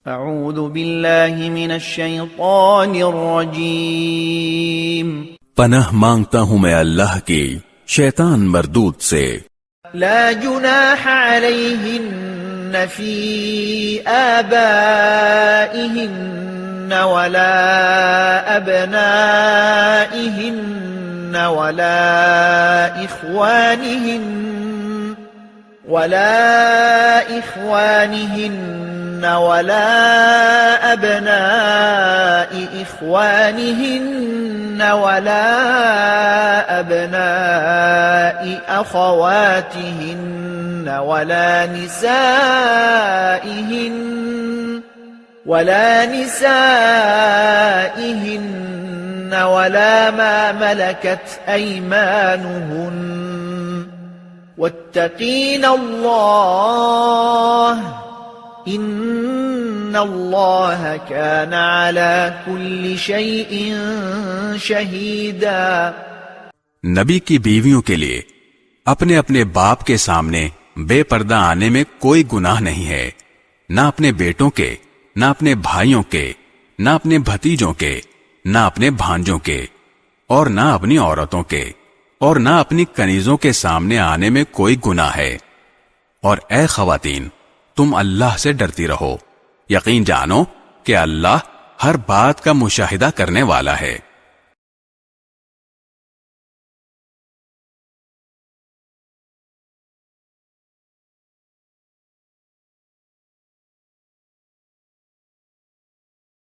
اعوذ باللہ من الشیطان الرجیم پناہ مانگتا ہوں میں اللہ کی شیطان مردود سے۔ لا جناح علیہن فی آبائہن ولا ابنائہن ولا إخوانهن ولا أبناء إخوانهن ولا أبناء أخواتهن ولا نسائهن ولا ما ملكت أيمانهن واتقين الله ان اللہ كان على كل شيء شہیدا۔ نبی کی بیویوں کے لیے اپنے اپنے باپ کے سامنے بے پردہ آنے میں کوئی گناہ نہیں ہے، نہ اپنے بیٹوں کے، نہ اپنے بھائیوں کے، نہ اپنے بھتیجوں کے، نہ اپنے بھانجوں کے، اور نہ اپنی عورتوں کے، اور نہ اپنی کنیزوں کے سامنے آنے میں کوئی گناہ ہے۔ اور اے خواتین، تم اللہ سے ڈرتی رہو، یقین جانو کہ اللہ ہر بات کا مشاہدہ کرنے والا ہے۔